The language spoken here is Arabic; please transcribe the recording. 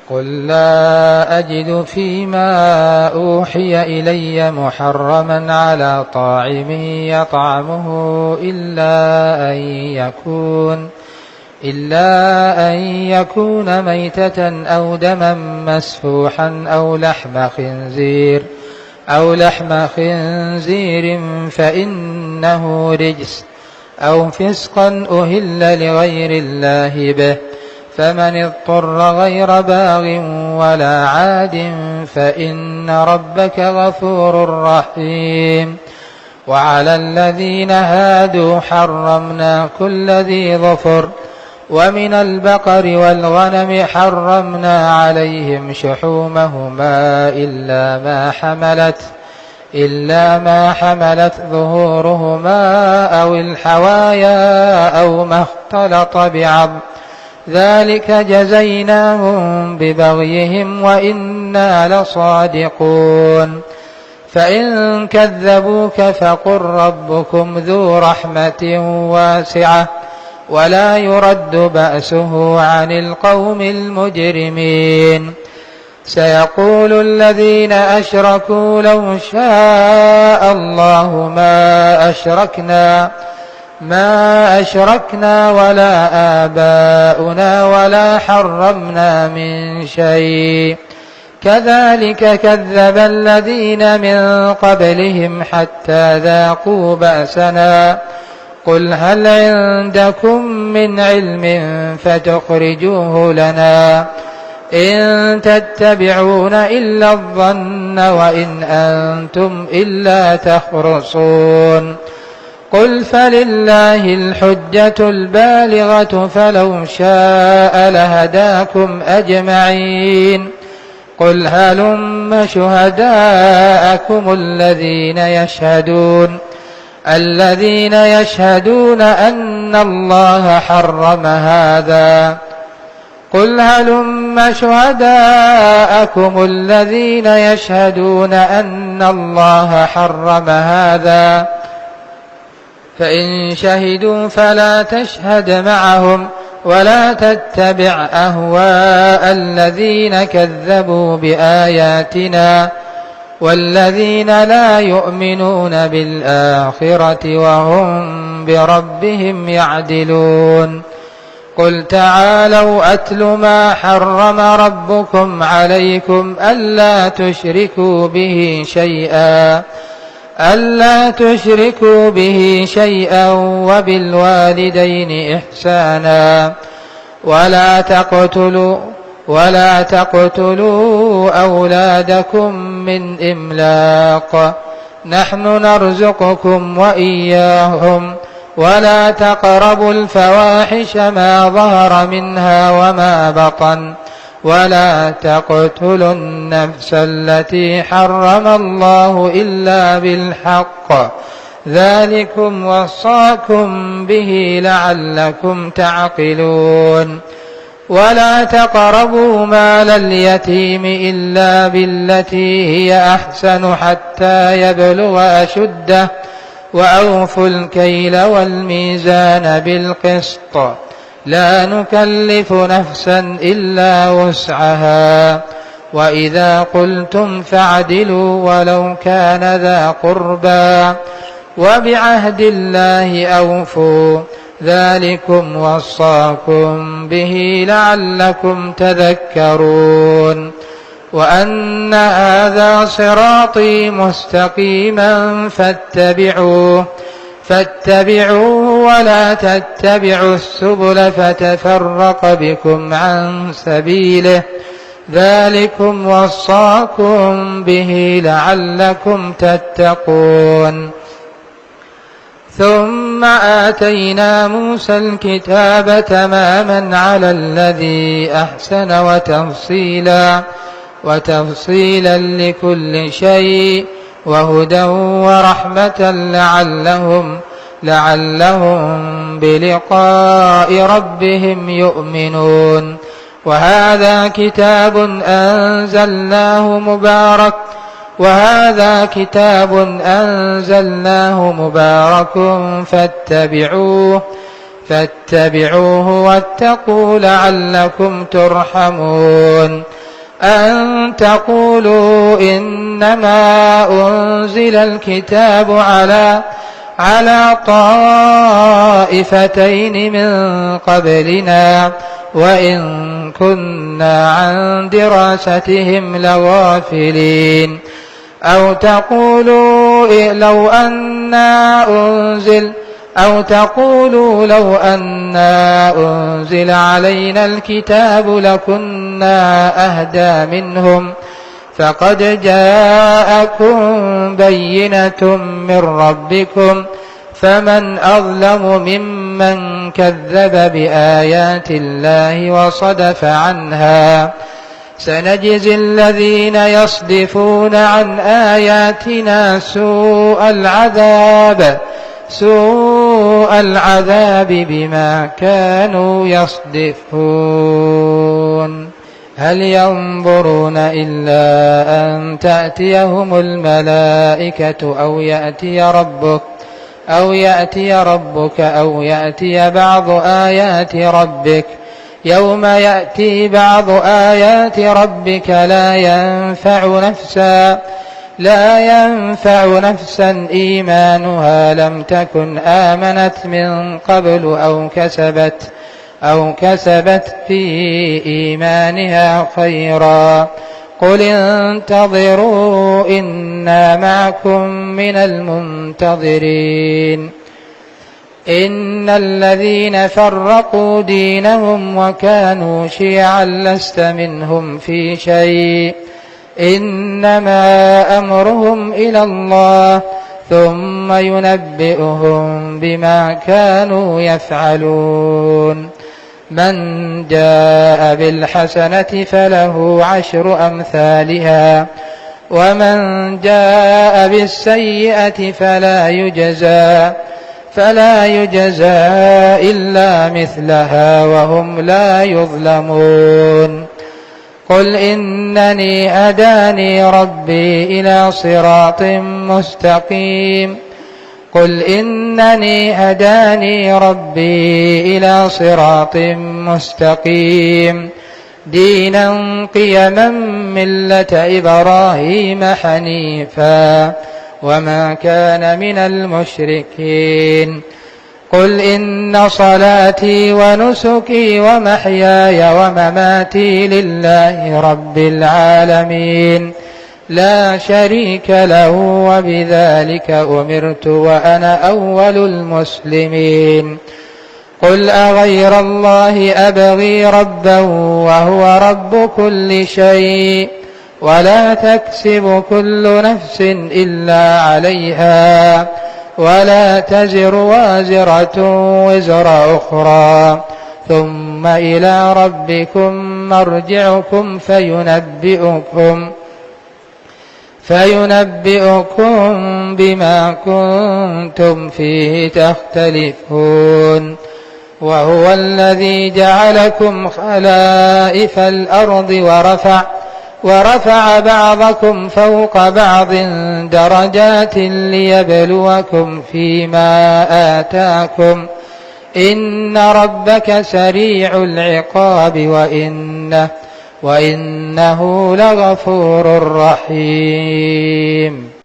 قل لا أجد فيما أوحي إلي محرما على طاعم يطعمه إلا أن يكون ميتة أو دما مسفوحا أو لحم خنزير فإنه رجس أو فسقا أهل لغير الله به، فمن اضطر غير باغ ولا عاد فإن ربك غفور رحيم. وعلى الذين هادوا حرمنا كل ذي ظفر، ومن البقر والغنم حرمنا عليهم شحومهما إلا ما حملت ظهورهما أو الحوايا أو ما اختلط بعظم، ذلك جزيناهم ببغيهم وإنا لصادقون. فإن كذبوك فقل ربكم ذو رحمة واسعة ولا يرد بأسه عن القوم المجرمين. سيقول الذين أشركوا لو شاء الله ما أشركنا ولا آباؤنا ولا حرمنا من شيء، كذلك كذب الذين من قبلهم حتى ذاقوا بأسنا. قل هل عندكم من علم فتخرجوه لنا؟ إن تتبعون إلا الظن وإن أنتم إلا تخرصون. قل فلله الحجة البالغة فلو شاء لهداكم أجمعين. قل هلم شهداءكم الذين يشهدون أن الله حرم هذا. قل هلم شهداءكم الذين يشهدون أن الله حرم هذا، فإن شهدوا فلا تشهد معهم ولا تتبع أهواء الذين كذبوا بآياتنا والذين لا يؤمنون بالآخرة وهم بربهم يعدلون. قل تعالوا أتل ما حرم ربكم عليكم ألا تشركوا به شيئا وبالوالدين إحسانا ولا تقتلوا أولادكم من إملاق، نحن نرزقكم وإياهم، ولا تقربوا الفواحش ما ظهر منها وما بطن، ولا تقتلوا النفس التي حرم الله إلا بالحق، ذلكم وصاكم به لعلكم تعقلون. ولا تقربوا مال اليتيم إلا بالتي هي أحسن حتى يبلغ أشده، وأوفوا الكيل والميزان بالقسط، لا نكلف نفسا إلا وسعها، وإذا قلتم فاعدلوا ولو كان ذا قربى، وبعهد الله أوفوا، ذلكم وصاكم به لعلكم تذكرون. وأن هذا صراطي مستقيما فاتبعوه ولا تتبعوا السبل فتفرق بكم عن سبيله، ذلكم وصاكم به لعلكم تتقون. ثم آتينا موسى الكتاب تماما على الذي أحسن وتفصيلا لكل شيء وهدى ورحمة لعلهم بلقاء ربهم يؤمنون. وهذا كتاب أنزلناه مبارك فاتبعوه واتقوا لعلكم ترحمون. أن تقولوا إنما أنزل الكتاب على طائفتين من قبلنا وإن كنا عن دراستهم لغافلين أو تقولوا لو أنا أنزل علينا الكتاب لكنا أهدى منهم فقد جاءكم بينة من ربكم فمن أظلم ممن كذب بآيات الله وصدف عنها سنجزي الذين يصدفون عن آياتنا سوء العذاب بما كانوا يصدفون هل ينظرون إلا أن تأتيهم الملائكة أو يأتي ربك أو يأتي بعض آيات ربك يوم يأتي بعض آيات ربك لا ينفع نفسا إيمانها لم تكن آمنت من قبل أو كسبت في إيمانها خيرا قل انتظروا إنا معكم من المنتظرين إن الذين فرقوا دينهم وكانوا شيعا لست منهم في شيء إنما أمرهم إلى الله ثم ينبئهم بما كانوا يفعلون من جاء بالحسنة فله 10 أمثالها ومن جاء بالسيئة فلا يجزى إلا مثلها وهم لا يظلمون قل إنني هداني ربي إلى صراط مستقيم دينا قيما ملة إبراهيم حنيفا وما كان من المشركين قل إن صلاتي ونسكي ومحياي ومماتي لله رب العالمين لا شريك له وبذلك أمرت وأنا أول المسلمين قل أغير الله أبغي ربا وهو رب كل شيء ولا تكسب كل نفس إلا عليها ولا تزر وازرة وزر أخرى ثم إلى ربكم مرجعكم فينبئكم بما كنتم فيه تختلفون وهو الذي جعلكم خلائف الأرض ورفع بعضكم فوق بعض درجات ليبلوكم فيما آتاكم إن ربك سريع العقاب وإنه لغفور رحيم